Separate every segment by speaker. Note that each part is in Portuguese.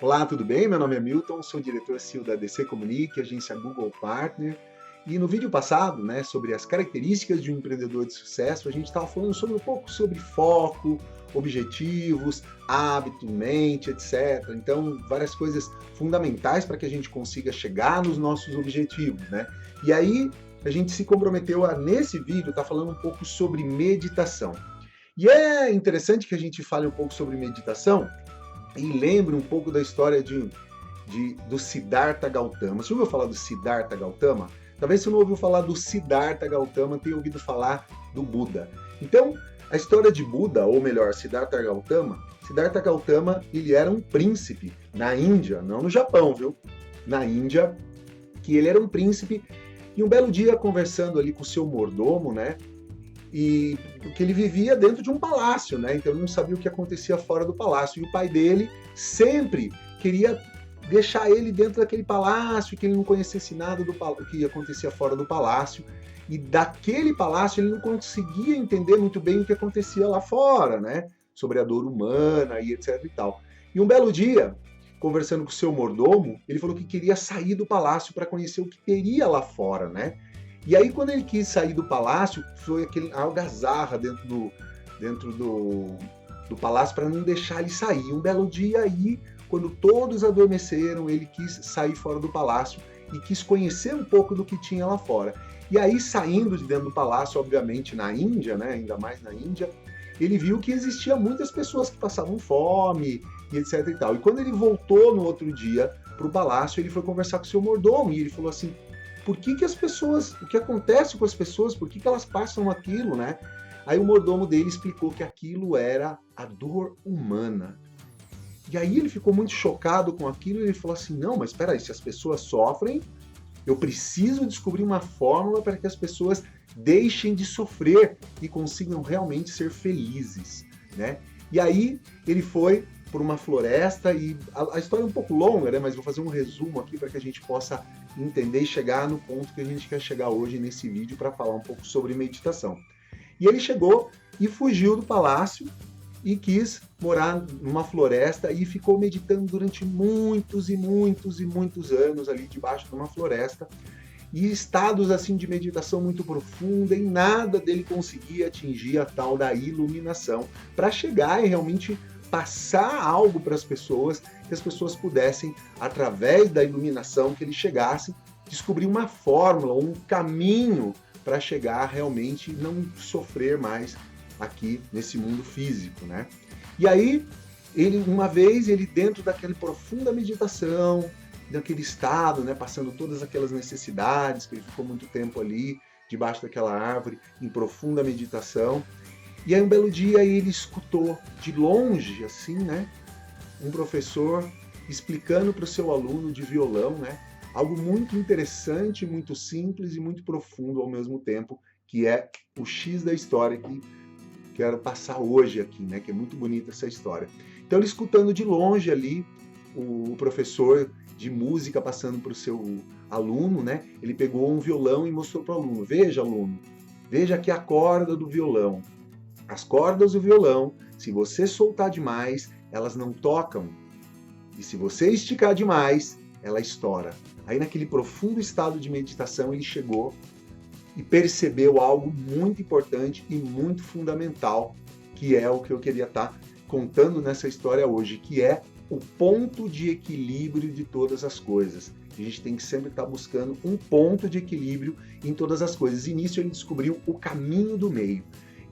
Speaker 1: Olá, tudo bem? Meu nome é Milton, sou diretor CEO da DC Comunique, agência Google Partner. E no vídeo passado, né, sobre as características de um empreendedor de sucesso, a gente estava falando sobre um pouco sobre foco, objetivos, hábito, mente, etc. Então, várias coisas fundamentais para que a gente consiga chegar nos nossos objetivos, né? E aí, a gente se comprometeu a, nesse vídeo, estar falando um pouco sobre meditação. E é interessante que a gente fale um pouco sobre meditação, e lembre um pouco da história do Siddhartha Gautama. Você ouviu falar do Siddhartha Gautama? Talvez você não ouviu falar do Siddhartha Gautama, tenha ouvido falar do Buda. Então, a história de Buda, ou melhor, Siddhartha Gautama, ele era um príncipe na Índia, não no Japão, viu? Na Índia, que ele era um príncipe, e um belo dia, conversando ali com o seu mordomo, né? E que ele vivia dentro de um palácio, né? Então ele não sabia o que acontecia fora do palácio. E o pai dele sempre queria deixar ele dentro daquele palácio, que ele não conhecesse nada do que acontecia fora do palácio. E daquele palácio ele não conseguia entender muito bem o que acontecia lá fora, né? Sobre a dor humana e etc e tal. E um belo dia, conversando com o seu mordomo, ele falou que queria sair do palácio para conhecer o que teria lá fora, né? E aí, quando ele quis sair do palácio, foi aquele algazarra dentro do palácio para não deixar ele sair. Um belo dia aí, quando todos adormeceram, ele quis sair fora do palácio e quis conhecer um pouco do que tinha lá fora. E aí, saindo de dentro do palácio, obviamente na Índia, né, ainda mais na Índia, ele viu que existia muitas pessoas que passavam fome e etc e tal. E quando ele voltou no outro dia para o palácio, ele foi conversar com o seu mordomo e ele falou assim: por que as pessoas, o que acontece com as pessoas, por que elas passam aquilo, né? Aí o mordomo dele explicou que aquilo era a dor humana. E aí ele ficou muito chocado com aquilo e ele falou assim: não, mas espera aí, se as pessoas sofrem, eu preciso descobrir uma fórmula para que as pessoas deixem de sofrer e consigam realmente ser felizes, né? E aí ele foi por uma floresta e a história é um pouco longa, né? Mas vou fazer um resumo aqui para que a gente possa entender e chegar no ponto que a gente quer chegar hoje nesse vídeo para falar um pouco sobre meditação. E ele chegou e fugiu do palácio e quis morar numa floresta e ficou meditando durante muitos e muitos e muitos anos ali debaixo de uma floresta, e estados assim de meditação muito profunda, e nada dele conseguia atingir a tal da iluminação para chegar e realmente passar algo para as pessoas, que as pessoas pudessem, através da iluminação que ele chegasse, descobrir uma fórmula, um caminho para chegar realmente não sofrer mais aqui nesse mundo físico, né? E aí, uma vez, ele dentro daquela profunda meditação, daquele estado, né, passando todas aquelas necessidades, que ele ficou muito tempo ali, debaixo daquela árvore, em profunda meditação. E aí um belo dia ele escutou de longe, assim, né, um professor explicando para o seu aluno de violão, né, algo muito interessante, muito simples e muito profundo ao mesmo tempo, que é o X da história que quero passar hoje aqui, né, que é muito bonita essa história. Então ele escutando de longe ali o professor de música passando para o seu aluno, né, ele pegou um violão e mostrou para o aluno: veja, aluno, veja aqui a corda do violão. As cordas do violão, se você soltar demais, elas não tocam. E se você esticar demais, ela estoura. Aí naquele profundo estado de meditação ele chegou e percebeu algo muito importante e muito fundamental, que é o que eu queria estar contando nessa história hoje, que é o ponto de equilíbrio de todas as coisas. A gente tem que sempre estar buscando um ponto de equilíbrio em todas as coisas. E nisso ele descobriu o caminho do meio.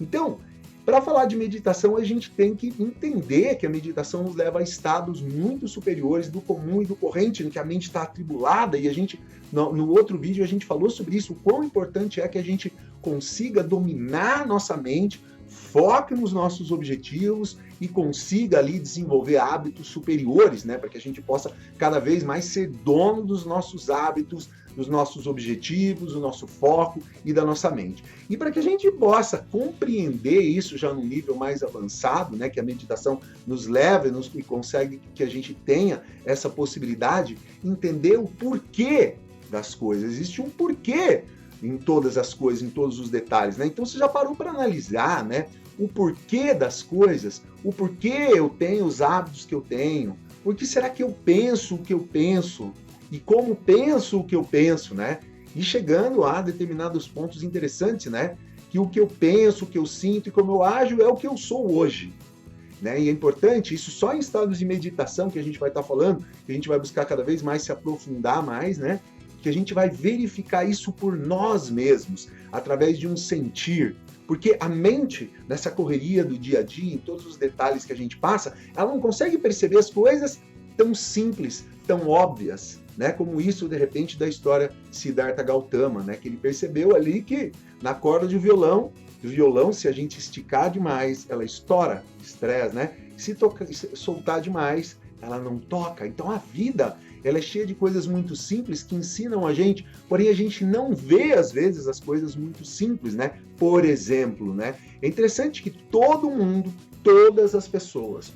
Speaker 1: Então, para falar de meditação, a gente tem que entender que a meditação nos leva a estados muito superiores do comum e do corrente, em que a mente está atribulada, e a gente, no outro vídeo, a gente falou sobre isso, o quão importante é que a gente consiga dominar nossa mente, foque nos nossos objetivos e consiga ali desenvolver hábitos superiores, né, para que a gente possa cada vez mais ser dono dos nossos hábitos, dos nossos objetivos, do nosso foco e da nossa mente. E para que a gente possa compreender isso já num nível mais avançado, né, que a meditação nos leva e consegue que a gente tenha essa possibilidade, entender o porquê das coisas. Existe um porquê em todas as coisas, em todos os detalhes, né? Então você já parou para analisar, né, o porquê das coisas, o porquê eu tenho os hábitos que eu tenho, Por que será que eu penso o que eu penso? E como penso o que eu penso, né? E chegando a determinados pontos interessantes, né? Que o que eu penso, o que eu sinto e como eu ajo é o que eu sou hoje. Né? E é importante, isso só em estados de meditação que a gente vai estar falando, que a gente vai buscar cada vez mais se aprofundar mais, né? Que a gente vai verificar isso por nós mesmos, através de um sentir. Porque a mente, nessa correria do dia a dia, em todos os detalhes que a gente passa, ela não consegue perceber as coisas tão simples, tão óbvias, né? Como isso, de repente, da história Siddhartha Gautama, né? Que ele percebeu ali que na corda de violão, se a gente esticar demais, ela estoura, estresse, né? Se soltar demais, ela não toca. Então a vida, ela é cheia de coisas muito simples que ensinam a gente, porém a gente não vê às vezes as coisas muito simples, né? Por exemplo, né? É interessante que todo mundo, todas as pessoas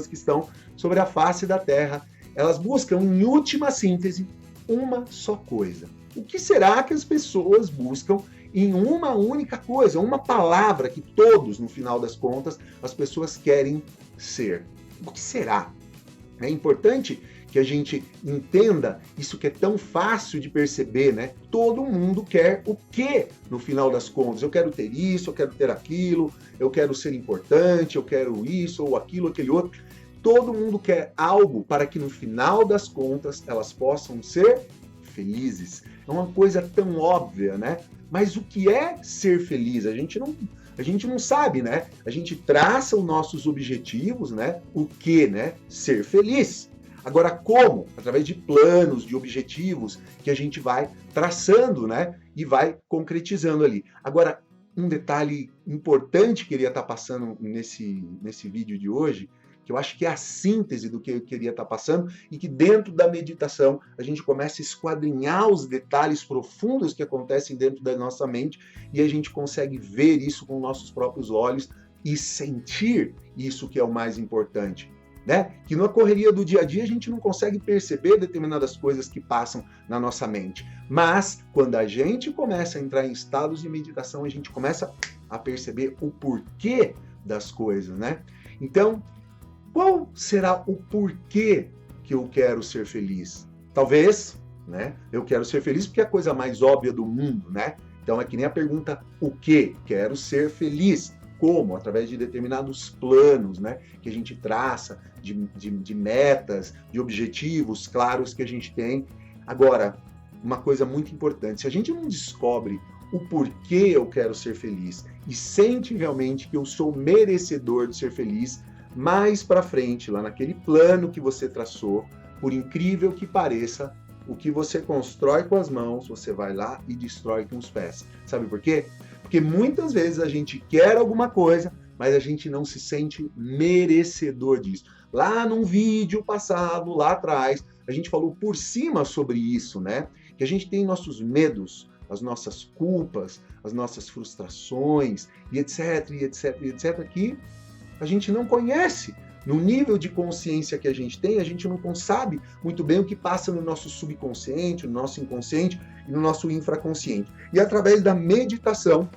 Speaker 1: que estão sobre a face da Terra, elas buscam, em última síntese, uma só coisa. O que será que as pessoas buscam em uma única coisa, uma palavra que todos, no final das contas, as pessoas querem ser? O que será? É importante que a gente entenda isso que é tão fácil de perceber, né? Todo mundo quer o quê, no final das contas? Eu quero ter isso, eu quero ter aquilo, eu quero ser importante, eu quero isso ou aquilo, aquele outro. Todo mundo quer algo para que no final das contas elas possam ser felizes. É uma coisa tão óbvia, né? Mas o que é ser feliz? A gente não sabe, né? A gente traça os nossos objetivos, né? O que, né? Ser feliz. Agora, como? Através de planos, de objetivos que a gente vai traçando, né? E vai concretizando ali. Agora, um detalhe importante que eu queria estar passando nesse vídeo de hoje, que eu acho que é a síntese do que eu queria estar passando, e que dentro da meditação a gente começa a esquadrinhar os detalhes profundos que acontecem dentro da nossa mente, e a gente consegue ver isso com nossos próprios olhos e sentir isso que é o mais importante. Né? Que na correria do dia a dia a gente não consegue perceber determinadas coisas que passam na nossa mente. Mas quando a gente começa a entrar em estados de meditação, a gente começa a perceber o porquê das coisas, né? Então, qual será o porquê que eu quero ser feliz? Talvez, né? Eu quero ser feliz porque é a coisa mais óbvia do mundo, né? Então é que nem a pergunta, o quê? Quero ser feliz. Como? Através de determinados planos, né? Que a gente traça, de metas, de objetivos claros que a gente tem. Agora, uma coisa muito importante, se a gente não descobre o porquê eu quero ser feliz e sente realmente que eu sou merecedor de ser feliz, mais para frente, lá naquele plano que você traçou, por incrível que pareça, o que você constrói com as mãos, você vai lá e destrói com os pés. Sabe por quê? Porque muitas vezes a gente quer alguma coisa, mas a gente não se sente merecedor disso. Lá num vídeo passado, lá atrás, a gente falou por cima sobre isso, né? Que a gente tem nossos medos, as nossas culpas, as nossas frustrações, e etc, e etc, e etc, que a gente não conhece. No nível de consciência que a gente não sabe muito bem o que passa no nosso subconsciente, no nosso inconsciente e no nosso infraconsciente. E através da meditação,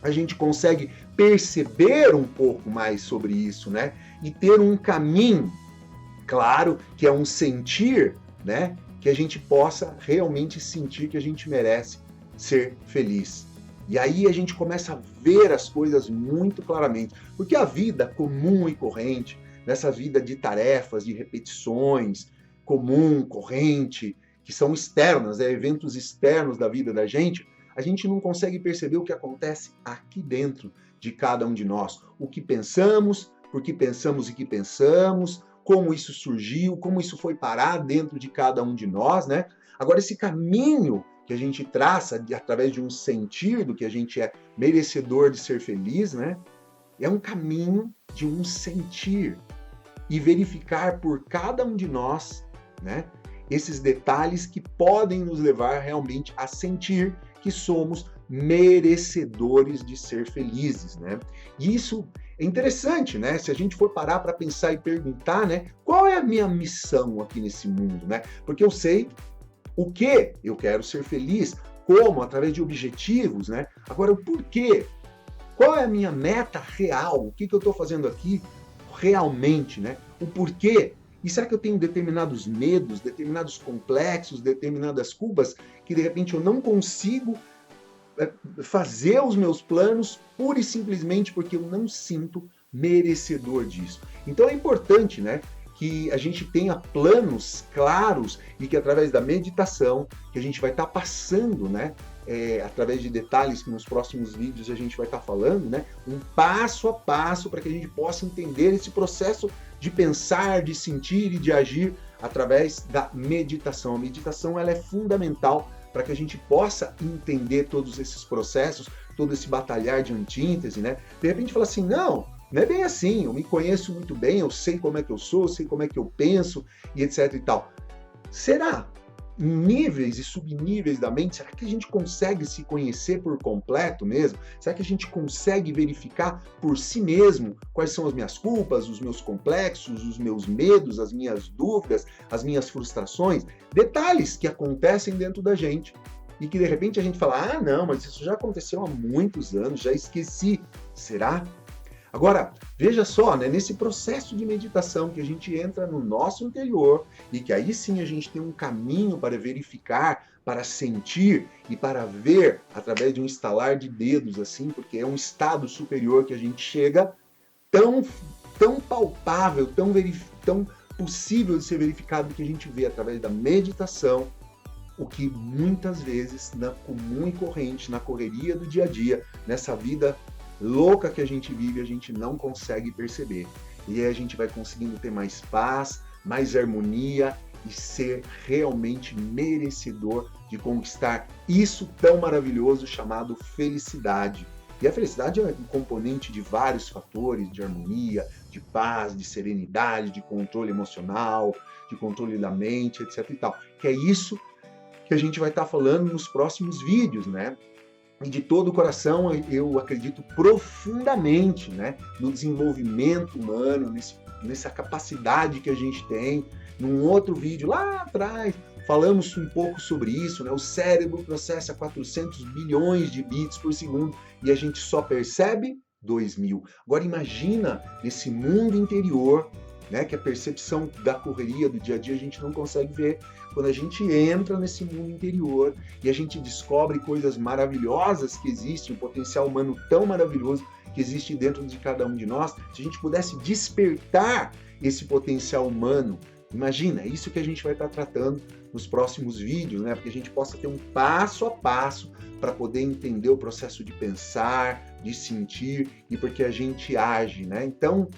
Speaker 1: a gente consegue perceber um pouco mais sobre isso, né? E ter um caminho, claro, que é um sentir, né? Que a gente possa realmente sentir que a gente merece ser feliz. E aí a gente começa a ver as coisas muito claramente. Porque a vida comum e corrente, nessa vida de tarefas, de repetições, comum, corrente, que são externas, eventos externos da vida da gente, a gente não consegue perceber o que acontece aqui dentro de cada um de nós. O que pensamos, por que pensamos e que pensamos, como isso surgiu, como isso foi parar dentro de cada um de nós, né? Agora, esse caminho que a gente traça através de um sentir do que a gente é merecedor de ser feliz, né? É um caminho de um sentir e verificar por cada um de nós, né? Esses detalhes que podem nos levar realmente a sentir que somos merecedores de ser felizes, né? E isso é interessante, né? Se a gente for parar para pensar e perguntar, né? Qual é a minha missão aqui nesse mundo, né? Porque eu sei o que eu quero ser feliz, como, através de objetivos, né? Agora, o porquê? Qual é a minha meta real? O que eu estou fazendo aqui realmente, né? O porquê E será que eu tenho determinados medos, determinados complexos, determinadas culpas que de repente eu não consigo fazer os meus planos pura e simplesmente porque eu não sinto merecedor disso? Então é importante, né, que a gente tenha planos claros e que através da meditação, que a gente vai estar passando, né, através de detalhes que nos próximos vídeos a gente vai estar falando, né, um passo a passo para que a gente possa entender esse processo de pensar, de sentir e de agir através da meditação. A meditação ela é fundamental para que a gente possa entender todos esses processos, todo esse batalhar de antítese, né? De repente fala assim, não é bem assim, eu me conheço muito bem, eu sei como é que eu sou, eu sei como é que eu penso e etc e tal. Será? Em níveis e subníveis da mente, será que a gente consegue se conhecer por completo mesmo? Será que a gente consegue verificar por si mesmo quais são as minhas culpas, os meus complexos, os meus medos, as minhas dúvidas, as minhas frustrações? Detalhes que acontecem dentro da gente e que de repente a gente fala, não, mas isso já aconteceu há muitos anos, já esqueci. Será? Agora, veja só, né, nesse processo de meditação que a gente entra no nosso interior e que aí sim a gente tem um caminho para verificar, para sentir e para ver através de um estalar de dedos, assim, porque é um estado superior que a gente chega tão palpável, tão possível de ser verificado que a gente vê através da meditação, o que muitas vezes na comum e corrente, na correria do dia a dia, nessa vida louca que a gente vive, a gente não consegue perceber. E aí a gente vai conseguindo ter mais paz, mais harmonia e ser realmente merecedor de conquistar isso tão maravilhoso chamado felicidade. E a felicidade é um componente de vários fatores, de harmonia, de paz, de serenidade, de controle emocional, de controle da mente, etc e tal. Que é isso que a gente vai estar falando nos próximos vídeos, né? E de todo o coração eu acredito profundamente, né, no desenvolvimento humano, nessa capacidade que a gente tem. Num outro vídeo lá atrás falamos um pouco sobre isso, né? O cérebro processa 400 bilhões de bits por segundo e a gente só percebe 2.000. Agora imagina nesse mundo interior, né, que a percepção da correria do dia a dia a gente não consegue ver. Quando a gente entra nesse mundo interior e a gente descobre coisas maravilhosas que existem, um potencial humano tão maravilhoso que existe dentro de cada um de nós, se a gente pudesse despertar esse potencial humano, imagina, é isso que a gente vai estar tratando nos próximos vídeos, né? Porque a gente possa ter um passo a passo para poder entender o processo de pensar, de sentir e porque a gente age, né? Então,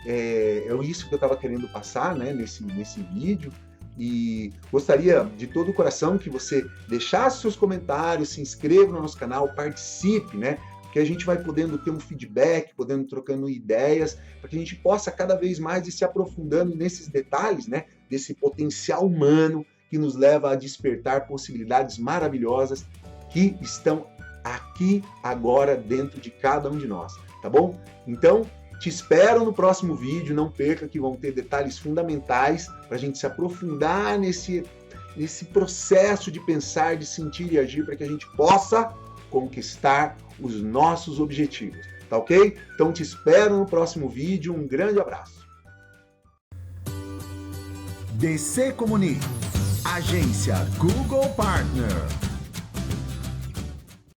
Speaker 1: é isso que eu estava querendo passar, né, nesse vídeo. E gostaria de todo o coração que você deixasse seus comentários, se inscreva no nosso canal, participe, né? Porque a gente vai podendo ter um feedback, podendo trocando ideias, para que a gente possa cada vez mais ir se aprofundando nesses detalhes, né? Desse potencial humano que nos leva a despertar possibilidades maravilhosas que estão aqui agora dentro de cada um de nós, tá bom? Então, te espero no próximo vídeo, não perca que vão ter detalhes fundamentais para a gente se aprofundar nesse processo de pensar, de sentir e agir para que a gente possa conquistar os nossos objetivos, tá ok? Então te espero no próximo vídeo, um grande abraço.
Speaker 2: DC Comunique, agência Google Partner.